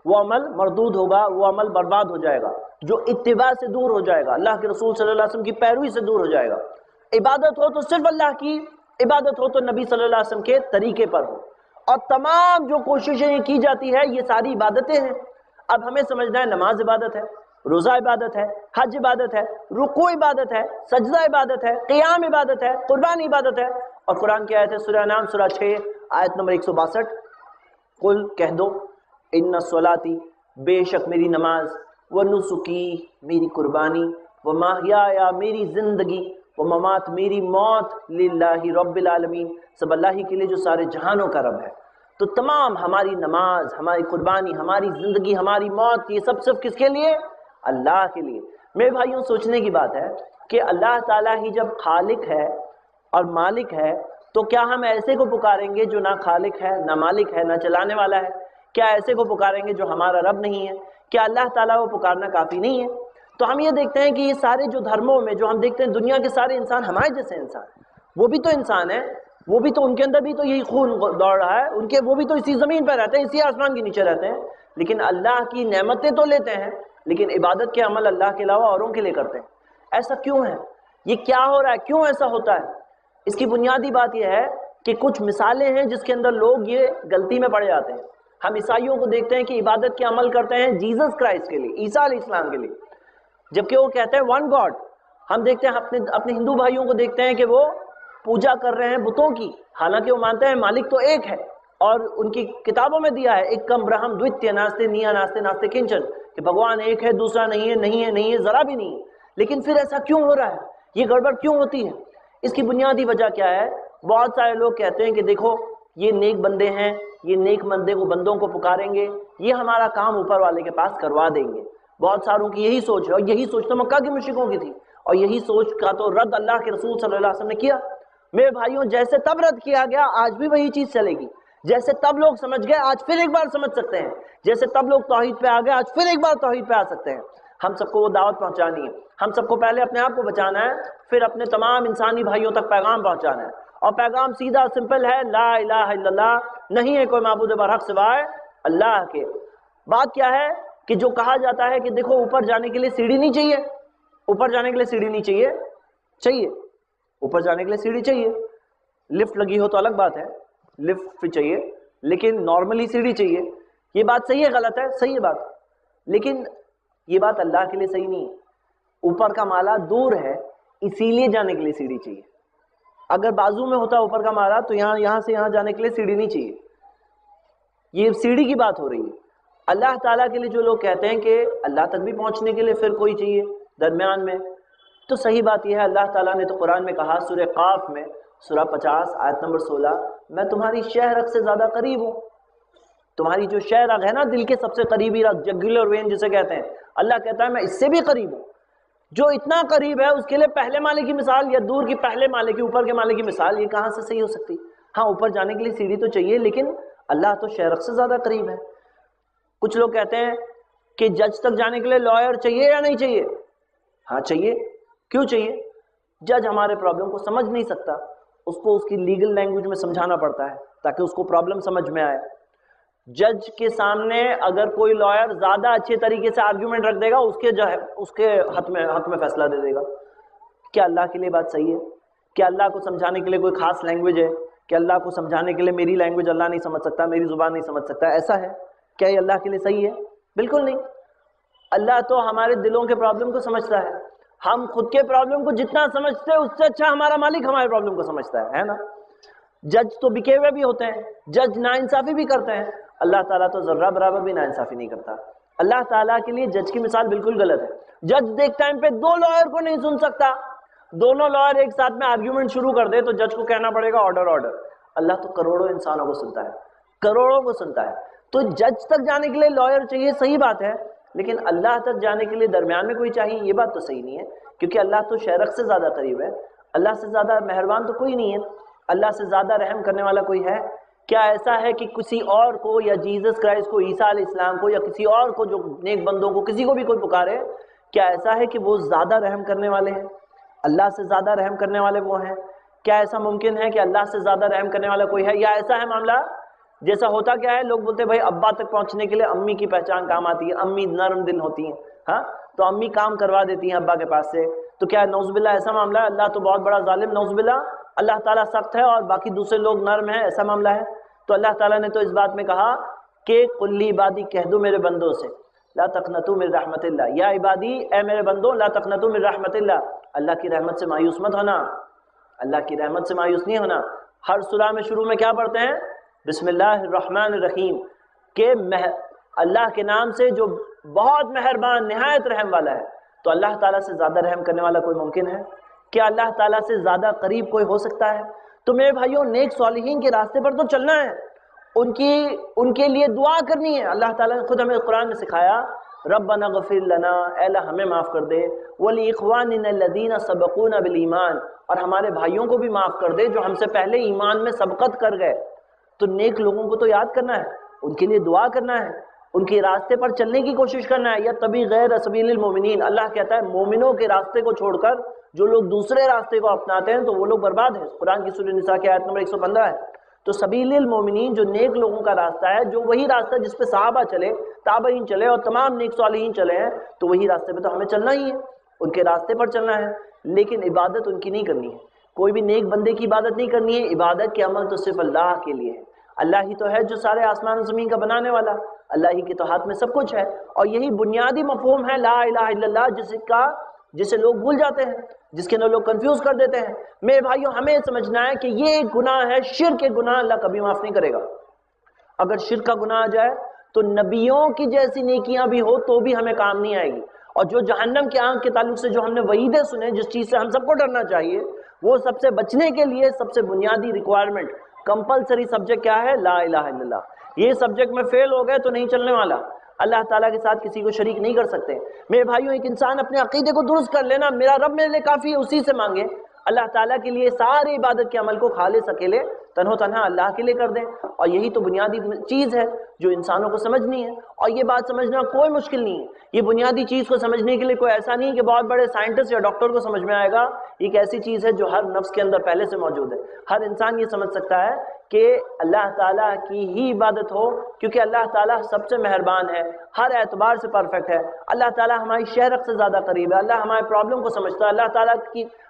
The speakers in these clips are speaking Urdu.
وہ عمل مردود ہوگا، وہ عمل برباد ہو جائے گا، جو اتباع سے دور ہو جائے گا، اللہ کے رسول صلی اللہ علیہ وسلم کی پیروی سے دور ہو جائے گا۔ عبادت ہو تو صرف اللہ کی، عبادت ہو تو نبی صلی اللہ علیہ وسلم کے طریقے پر ہو، اور تمام جو کوششیں کی جاتی ہے یہ ساری عبادتیں ہیں۔ اب ہمیں سمجھنا ہے نماز عبادت ہے، روزہ عبادت ہے، حج عبادت ہے، رکوع عبادت ہے، سجدہ عبادت ہے، قیام عبادت ہے، قربانی عبادت ہے۔ اور قرآن کی آیت ہے سورہ انعام سورہ 6 آیت نمبر 162، قل کہہ دو ان صلاتی، بے شک میری نماز، ونسکی میری قربانی، ومحیایا میری زندگی، وممات میری موت، للہ رب العالمین، سب اللہ ہی کے لیے جو سارے جہانوں کا رب ہے۔ تو تمام ہماری نماز، ہماری قربانی، ہماری زندگی، ہماری موت، یہ سب صرف کس کے لیے؟ اللہ کے لیے۔ میرے بھائیوں سوچنے کی بات ہے کہ اللہ تعالیٰ ہی جب خالق ہے اور مالک ہے تو کیا ہم ایسے کو پکاریں گے جو نہ خالق ہے، نہ مالک ہے، نہ چلانے والا ہے؟ کیا ایسے کو پکاریں گے جو ہمارا رب نہیں ہے؟ کیا اللہ تعالیٰ کو پکارنا کافی نہیں ہے؟ تو ہم یہ دیکھتے ہیں کہ یہ سارے جو دھرموں میں جو ہم دیکھتے ہیں دنیا کے سارے انسان ہمارے جیسے انسان ہیں، وہ بھی تو انسان ہیں، وہ بھی تو ان کے اندر بھی تو یہی خون دوڑ رہا ہے، ان کے وہ بھی تو اسی زمین پہ رہتے ہیں، اسی آسمان کے نیچے رہتے ہیں، لیکن اللہ کی نعمتیں تو لیتے ہیں لیکن عبادت کے عمل اللہ کے علاوہ اوروں کے لیے کرتے ہیں۔ ایسا کیوں ہے؟ یہ کیا ہو رہا ہے؟ کیوں ایسا ہوتا ہے؟ اس کی بنیادی بات یہ ہے کہ کچھ مثالیں ہیں جس کے اندر لوگ یہ غلطی میں پڑ جاتے ہیں۔ ہم عیسائیوں کو دیکھتے ہیں کہ عبادت کے عمل کرتے ہیں جیزس کرائسٹ کے لیے، عیسیٰ علیہ السلام کے لیے، جبکہ وہ کہتے ہیں ون گاڈ۔ ہم دیکھتے ہیں اپنے ہندو بھائیوں کو دیکھتے ہیں کہ وہ پوجا کر رہے ہیں بتوں کی، حالانکہ وہ مانتے ہیں مالک تو ایک ہے، اور ان کی کتابوں میں دیا ہے ایک کم برہم دویتیہ ناستے نیا ناستے ناستے کنچن، کہ بھگوان ایک ہے، دوسرا نہیں ہے، نہیں ہے، نہیں ہے، ذرا بھی نہیں ہے۔ لیکن پھر ایسا کیوں ہو رہا ہے؟ یہ گڑبڑ کیوں ہوتی ہے؟ اس کی بنیادی وجہ کیا ہے؟ بہت سارے لوگ کہتے ہیں کہ دیکھو یہ نیک بندے ہیں، یہ نیک بندوں کو پکاریں گے، یہ ہمارا کام اوپر والے کے پاس کروا دیں گے۔ بہت ساروں کی یہی سوچ ہے، اور یہی سوچ تو مکہ کے مشرکوں کی تھی، اور یہی سوچ کا تو رد اللہ کے رسول صلی اللہ علیہ وسلم نے کیا۔ میرے بھائیوں جیسے تب رد کیا گیا آج بھی وہی چیز چلے گی، جیسے تب لوگ سمجھ گئے آج پھر ایک بار سمجھ سکتے ہیں، جیسے تب لوگ توحید پہ آ گئے آج پھر ایک بار توحید پہ آ سکتے ہیں۔ ہم سب کو وہ دعوت پہنچانی ہے، ہم سب کو پہلے اپنے آپ کو بچانا ہے، پھر اپنے تمام انسانی بھائیوں تک پیغام پہنچانا ہے، اور پیغام سیدھا سمپل ہے، لا الہ الا اللہ، نہیں ہے کوئی معبود برحق سوائے اللہ کے۔ بات کیا ہے کہ جو کہا جاتا ہے کہ دیکھو اوپر جانے کے لیے سیڑھی نہیں چاہیے، اوپر جانے کے لیے سیڑھی نہیں چاہیے، چاہیے اوپر جانے کے لیے سیڑھی چاہیے، لفٹ لگی ہو تو الگ بات ہے، لفٹ بھی چاہیے، لیکن نارملی سیڑھی چاہیے۔ یہ بات صحیح ہے غلط ہے؟ صحیح ہے بات، لیکن یہ بات اللہ کے لیے صحیح نہیں ہے۔ اوپر کا مالا دور ہے اسی لیے جانے کے لیے سیڑھی چاہیے۔ اگر بازو میں ہوتا اوپر کا مالا تو یہاں سے یہاں جانے کے لیے سیڑھی نہیں چاہیے۔ یہ سیڑھی کی بات ہو رہی ہے۔ اللہ تعالیٰ کے لیے جو لوگ کہتے ہیں کہ اللہ تک بھی پہنچنے کے لیے پھر کوئی چاہیے درمیان میں، تو صحیح بات یہ ہے، اللہ تعالیٰ نے تو قرآن میں کہا سورہ قاف میں سورہ 50 آیت نمبر 16، میں تمہاری شہ رگ سے زیادہ قریب ہوں۔ تمہاری جو شہ رگ ہے نا، دل کے سب سے قریبی رگ، جگولر وین جسے کہتے ہیں، اللہ کہتا ہے میں اس سے بھی قریب ہوں۔ جو اتنا قریب ہے اس کے لیے پہلے مالے کی مثال یا دور کی پہلے مالے کی، اوپر کے مالے کی مثال، یہ کہاں سے صحیح ہو سکتی؟ ہاں اوپر جانے کے لیے سیڑھی تو چاہیے، لیکن اللہ تو شہ رگ سے زیادہ قریب ہے۔ کچھ لوگ کہتے ہیں کہ جج تک جانے کے لیے لائر چاہیے یا نہیں چاہیے؟ ہاں چاہیے۔ کیوں چاہیے؟ جج ہمارے پرابلم کو سمجھ نہیں سکتا، اس کو اس کی لیگل لینگویج میں سمجھانا پڑتا ہے تاکہ اس کو پرابلم سمجھ میں آئے۔ جج کے سامنے اگر کوئی لائر زیادہ اچھے طریقے سے آرگیومنٹ رکھ دے گا، اس کے حق میں فیصلہ دے دے گا۔ کیا اللہ کے لیے بات صحیح ہے؟ کیا اللہ کو سمجھانے کے لیے کوئی خاص لینگویج ہے؟ کہ اللہ کو سمجھانے کے لیے میری لینگویج اللہ نہیں سمجھ سکتا، میری زبان نہیں سمجھ سکتا، ایسا ہے؟ کیا یہ اللہ کے لیے صحیح ہے؟ بالکل نہیں۔ اللہ تو ہمارے دلوں کے پرابلم کو سمجھتا ہے۔ ہم خود کے پرابلم کو جتنا سمجھتے ہیں اس سے اچھا ہمارا مالک ہمارے پرابلم کو سمجھتا ہے نا؟ جج تو بکے ہوئے بھی ہوتے ہیں، جج ناانصافی بھی کرتے ہیں، اللہ تعالیٰ تو ذرہ برابر بھی ناانصافی نہیں کرتا۔ اللہ تعالیٰ کے لیے جج کی مثال بالکل غلط ہے۔ جج ایک ٹائم پہ دو لائر کو نہیں سن سکتا، دونوں لائر ایک ساتھ میں آرگیومنٹ شروع کر دے تو جج کو کہنا پڑے گا آرڈر آرڈر۔ اللہ تو کروڑوں انسانوں کو سنتا ہے، کروڑوں کو سنتا ہے۔ تو جج تک جانے کے لیے لائر چاہیے، صحیح بات ہے، لیکن اللہ تک جانے کے لیے درمیان میں کوئی چاہیے، یہ بات تو صحیح نہیں ہے، کیونکہ اللہ تو شہ رگ سے زیادہ قریب ہے۔ اللہ سے زیادہ مہربان تو کوئی نہیں ہے، اللہ سے زیادہ رحم کرنے والا کوئی ہے؟ کیا ایسا ہے کہ کسی اور کو یا جیزس کرائسٹ کو، عیسیٰ علیہ السلام کو، یا کسی اور کو جو نیک بندوں کو، کسی کو بھی کوئی پکارے، کیا ایسا ہے کہ وہ زیادہ رحم کرنے والے ہیں؟ اللہ سے زیادہ رحم کرنے والے وہ ہیں؟ کیا ایسا ممکن ہے کہ اللہ سے زیادہ رحم کرنے والا کوئی ہے؟ یا ایسا ہے معاملہ جیسا ہوتا کیا ہے، لوگ بولتے ہیں بھائی ابا تک پہنچنے کے لیے امی کی پہچان کام آتی ہے، امی نرم دل ہوتی ہیں، ہاں تو امی کام کروا دیتی ہیں ابا کے پاس سے، تو کیا نعوذ باللہ ایسا معاملہ ہے؟ اللہ تو بہت بڑا ظالم، نعوذ باللہ، اللہ تعالیٰ سخت ہے اور باقی دوسرے لوگ نرم ہیں، ایسا معاملہ ہے؟ تو اللہ تعالیٰ نے تو اس بات میں کہا کہ قل عبادی، کہہ دو میرے بندوں سے، لا تقنطوا من رحمت اللہ، یا عبادی اے میرے بندوں، لا تقنطوا من رحمت اللہ، اللہ کی رحمت سے مایوس مت ہونا، اللہ کی رحمت سے مایوس نہیں ہونا۔ ہر سورہ میں شروع میں کیا پڑھتے ہیں؟ بسم اللہ الرحمن الرحیم، کہ اللہ کے نام سے جو بہت مہربان نہایت رحم والا ہے۔ تو اللہ تعالیٰ سے زیادہ رحم کرنے والا کوئی ممکن ہے؟ کیا اللہ تعالیٰ سے زیادہ قریب کوئی ہو سکتا ہے؟ تو میرے بھائیوں، نیک صالحین کے راستے پر تو چلنا ہے، ان کے لیے دعا کرنی ہے۔ اللہ تعالیٰ نے خود ہمیں قرآن میں سکھایا، ربنا اغفر لنا، اے اللہ ہمیں معاف کر دے، وَلِإِخْوَانِنَا الَّذِينَ سَبَقُونَا بِالْإِيمَانِ، اور ہمارے بھائیوں کو بھی معاف کر دے جو ہم سے پہلے ایمان میں سبقت کر گئے۔ تو نیک لوگوں کو تو یاد کرنا ہے، ان کے لیے دعا کرنا ہے، ان کے راستے پر چلنے کی کوشش کرنا ہے۔ یا تبی غیر سبیل المومنین، اللہ کہتا ہے مومنوں کے راستے کو چھوڑ کر جو لوگ دوسرے راستے کو اپناتے ہیں تو وہ لوگ برباد ہیں۔ قرآن کی سورہ نساء کی آیت نمبر 115 ہے۔ تو سبیل المومنین جو نیک لوگوں کا راستہ ہے، جو وہی راستہ جس پہ صحابہ چلے، تابعین چلے اور تمام نیک صالحین چلے ہیں، تو وہی راستے پہ تو ہمیں چلنا ہی ہے، ان کے راستے پر چلنا ہے، لیکن عبادت ان کی نہیں کرنی ہے۔ کوئی بھی نیک بندے کی عبادت نہیں کرنی ہے، عبادت کے عمل تو صرف اللہ کے لیے ہے۔ اللہ ہی تو ہے جو سارے آسمان و زمین کا بنانے والا، اللہ ہی کے تو ہاتھ میں سب کچھ ہے، اور یہی بنیادی مفہوم ہے لا الہ الا اللہ، جسے لوگ بھول جاتے ہیں، جس کے لوگ کنفیوز کر دیتے ہیں۔ میرے بھائیوں، ہمیں سمجھنا ہے کہ یہ گناہ ہے، شرک کے گناہ اللہ کبھی معاف نہیں کرے گا۔ اگر شرک کا گناہ آ جائے تو نبیوں کی جیسی نیکیاں بھی ہو تو بھی ہمیں کام نہیں آئے گی، اور جو جہنم کے آنکھ کے تعلق سے جو ہم نے وعیدیں سنے، جس چیز سے ہم سب کو ڈرنا چاہیے، وہ سب سے بچنے کے لیے سب سے بنیادی ریکوائرمنٹ، کمپلسری سبجیکٹ کیا ہے؟ لا الہ الا اللہ۔ یہ سبجیکٹ میں فیل ہو گئے تو نہیں چلنے والا، اللہ تعالیٰ کے ساتھ کسی کو شریک نہیں کر سکتے۔ میرے بھائیوں، ایک انسان اپنے عقیدے کو درست کر لینا، میرا رب میرے لیے کافی ہے، اسی سے مانگے، اللہ تعالیٰ کے لیے ساری عبادت کے عمل کو خالص اکیلے تنہا اللہ کے لیے کر دیں، اور یہی تو بنیادی چیز ہے جو انسانوں کو سمجھنی ہے، اور یہ بات سمجھنا کوئی مشکل نہیں ہے۔ یہ بنیادی چیز کو سمجھنے کے لیے کوئی ایسا نہیں کہ بہت بڑے سائنٹسٹ یا ڈاکٹر کو سمجھ میں آئے گا، ایک ایسی چیز ہے جو ہر نفس کے اندر پہلے سے موجود ہے۔ ہر انسان یہ سمجھ سکتا ہے کہ اللہ تعالیٰ کی ہی عبادت ہو، کیونکہ اللہ تعالیٰ سب سے مہربان ہے، ہر اعتبار سے پرفیکٹ ہے، اللہ تعالیٰ ہماری شہرت سے زیادہ قریب ہے، اللہ ہمارے پرابلم کو سمجھتا ہے، اللہ تعالیٰ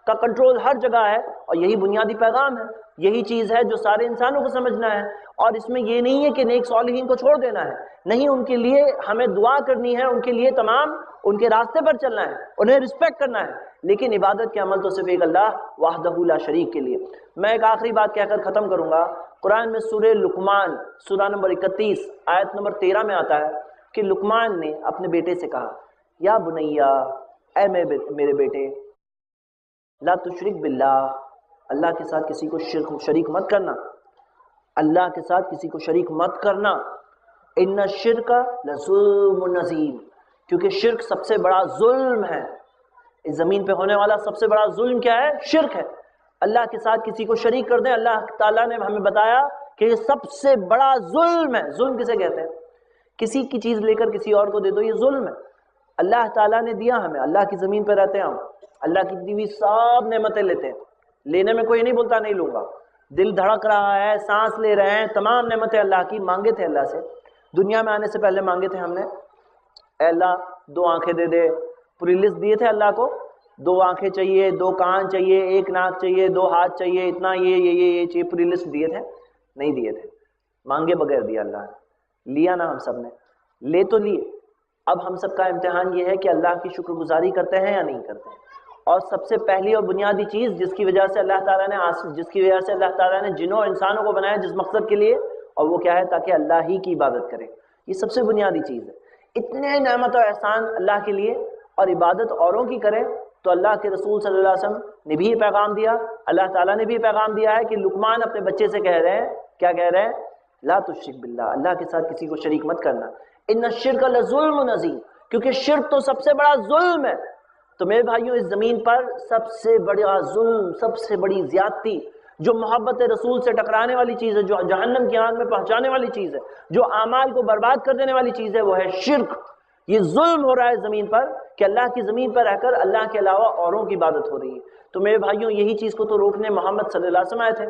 کا کنٹرول ہر جگہ ہے، اور یہی بنیادی پیغام ہے، یہی چیز ہے جو سارے انسانوں کو سمجھنا ہے۔ اور اس میں یہ نہیں ہے کہ نیک صالحین کو چھوڑ دینا ہے، نہیں، ان کے لیے ہمیں دعا کرنی ہے، ان کے لیے تمام ان کے راستے پر چلنا ہے، انہیں رسپیکٹ کرنا ہے، لیکن عبادت کے عمل تو صرف ایک اللہ وحدہ لا شریک کے لیے۔ میں ایک آخری بات کہہ کر ختم کروں گا۔ قرآن میں سورہ لقمان، سورہ نمبر 31 آیت نمبر 13 میں آتا ہے کہ لقمان نے اپنے بیٹے سے کہا، یا بنیا، اے میرے بیٹے، لا تشرک باللہ، اللہ کے ساتھ کسی کو شریک مت کرنا، اللہ کے ساتھ کسی کو شریک مت کرنا، ان الشرک لظلم عظیم، کیونکہ شرک سب سے بڑا ظلم ہے۔ اس زمین پہ ہونے والا سب سے بڑا ظلم کیا ہے؟ شرک ہے۔ اللہ کے ساتھ کسی کو شریک کر دیں، اللہ تعالیٰ نے ہمیں بتایا کہ یہ سب سے بڑا ظلم ہے۔ ظلم کسے کہتے ہیں؟ کسی کی چیز لے کر کسی اور کو دے دو، یہ ظلم ہے۔ اللہ تعالیٰ نے دیا ہمیں، اللہ کی زمین پہ رہتے ہیں ہم، اللہ کی دی ہوئی سب نعمتیں لیتے ہیں، لینے میں کوئی نہیں بولتا نہیں لوں گا، دل دھڑک رہا ہے، سانس لے رہے ہیں، تمام نعمتیں اللہ کی، مانگے تھے اللہ سے، دنیا میں آنے سے پہلے مانگے تھے ہم نے، اے اللہ 2 آنکھیں دے دے، پوری لسٹ دیے تھے اللہ کو، 2 آنکھیں چاہیے، 2 کان چاہیے، 1 ناک چاہیے، 2 ہاتھ چاہیے، اتنا یہ چاہیے، پوری لسٹ دیے تھے؟ نہیں دیے تھے، مانگے بغیر دیا اللہ نے، لیا نا ہم سب نے، لے تو لیے۔ اب ہم سب کا امتحان یہ ہے کہ اللہ کی شکر گزاری کرتے ہیں یا نہیں کرتے ہیں۔ اور سب سے پہلی اور بنیادی چیز جس کی وجہ سے اللہ تعالیٰ نے جنوں اور انسانوں کو بنایا جس مقصد کے لیے، اور وہ کیا ہے؟ تاکہ اللہ ہی کی عبادت کرے، یہ سب سے بنیادی چیز ہے۔ اتنے نعمت اور احسان اللہ کے لیے، اور عبادت اوروں کی کریں تو اللہ کے رسول صلی اللہ علیہ وسلم نے بھی یہ پیغام دیا، اللہ تعالیٰ نے بھی پیغام دیا ہے کہ لقمان اپنے بچے سے کہہ رہے ہیں، کیا کہہ رہے ہیں؟ لا تشرک باللہ، اللہ کے ساتھ کسی کو شریک مت کرنا، ان الشرک لظلم عظیم، کیونکہ شرک تو سب سے بڑا ظلم ہے۔ تو میرے بھائیوں، اس زمین پر سب سے بڑا ظلم، سب سے بڑی زیادتی، جو محبت رسول سے ٹکرانے والی چیز ہے، جو جہنم کی آگ میں پہنچانے والی چیز ہے، جو اعمال کو برباد کر دینے والی چیز ہے، وہ ہے شرک۔ یہ ظلم ہو رہا ہے زمین پر کہ اللہ کی زمین پر رہ کر اللہ کے علاوہ اوروں کی عبادت ہو رہی ہے۔ تو میرے بھائیوں، یہی چیز کو تو روکنے محمد صلی اللہ علیہ وسلم آئے تھے۔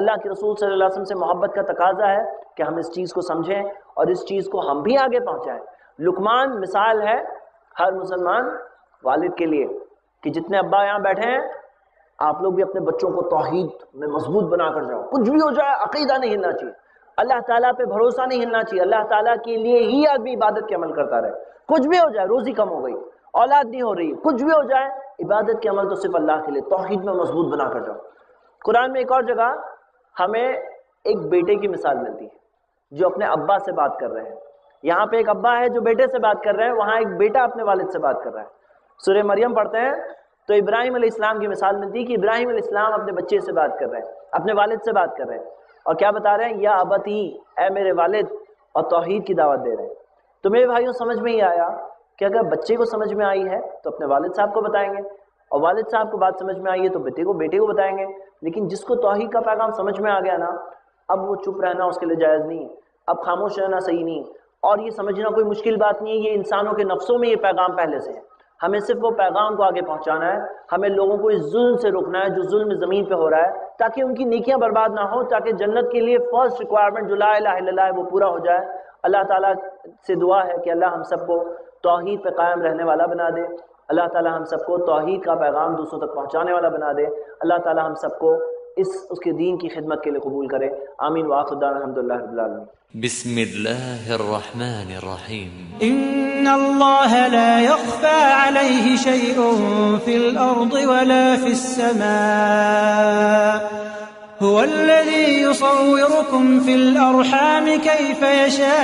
اللہ کے رسول صلی اللہ علیہ وسلم سے محبت کا تقاضا ہے کہ ہم اس چیز کو سمجھیں اور اس چیز کو ہم بھی آگے پہنچائیں۔ لقمان مثال ہے ہر مسلمان والد کے لیے کہ جتنے ابا یہاں بیٹھے ہیں، آپ لوگ بھی اپنے بچوں کو توحید میں مضبوط بنا کر جاؤ۔ کچھ بھی ہو جائے عقیدہ نہیں ہلنا چاہیے، اللہ تعالیٰ پہ بھروسہ نہیں ہلنا چاہیے، اللہ تعالیٰ کے لیے ہی آدمی عبادت کے عمل کرتا رہے۔ کچھ بھی ہو جائے، روزی کم ہو گئی، اولاد نہیں ہو رہی، کچھ بھی ہو جائے، عبادت کے عمل تو صرف اللہ کے لیے، توحید میں مضبوط بنا کر جاؤ۔ قرآن میں ایک اور جگہ ہمیں ایک بیٹے کی مثال ملتی ہے جو اپنے ابا سے بات کر رہے ہیں۔ یہاں پہ ایک ابا ہے جو بیٹے سے بات کر رہے ہیں، وہاں ایک بیٹا اپنے والد سے بات کر رہا ہے۔ سورہ مریم پڑھتے ہیں تو ابراہیم علیہ السلام کی مثال ملتی ہے کہ ابراہیم علیہ السلام اپنے بچے سے بات کر رہے ہیں، اپنے والد سے بات کر رہے ہیں، اور کیا بتا رہے ہیں؟ یا ابتی، اے میرے والد، اور توحید کی دعوت دے رہے ہیں۔ تو میرے بھائیوں، سمجھ میں ہی آیا کہ اگر بچے کو سمجھ میں آئی ہے تو اپنے والد صاحب کو بتائیں گے، اور والد صاحب کو بات سمجھ میں آئی ہے تو بیٹے کو بتائیں گے۔ لیکن جس کو توحید کا پیغام سمجھ میں آ گیا نا، اب وہ چپ رہنا اس کے لیے جائز نہیں ہے، اب خاموش رہنا صحیح نہیں، اور یہ سمجھنا کوئی مشکل بات نہیں ہے، یہ انسانوں کے نفسوں میں یہ پیغام پہلے سے ہے۔ ہمیں صرف وہ پیغام کو آگے پہنچانا ہے، ہمیں لوگوں کو اس ظلم سے روکنا ہے جو ظلم زمین پہ ہو رہا ہے، تاکہ ان کی نیکیاں برباد نہ ہوں، تاکہ جنت کے لیے فرسٹ ریکوائرمنٹ جو لا الہ الا اللہ ہے وہ پورا ہو جائے۔ اللہ تعالیٰ سے دعا ہے کہ اللہ ہم سب کو توحید پہ قائم رہنے والا بنا دے، اللہ تعالیٰ ہم سب کو توحید کا پیغام دوسروں تک پہنچانے والا بنا دے، اللہ تعالیٰ ہم سب کو اس کے دین کی خدمت کے لیے قبول کرے۔ آمین وآخر دعوانا الحمدللہ رب العالمین۔ بسم اللہ الرحمن الرحیم۔ إن الله لا يخفى عليه شيء في الأرض ولا في السماء هو الذي يصوركم في الأرحام كيف يشاء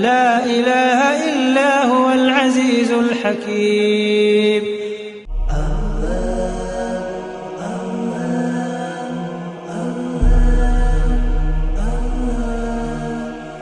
لا إله إلا هو العزيز الحكيم۔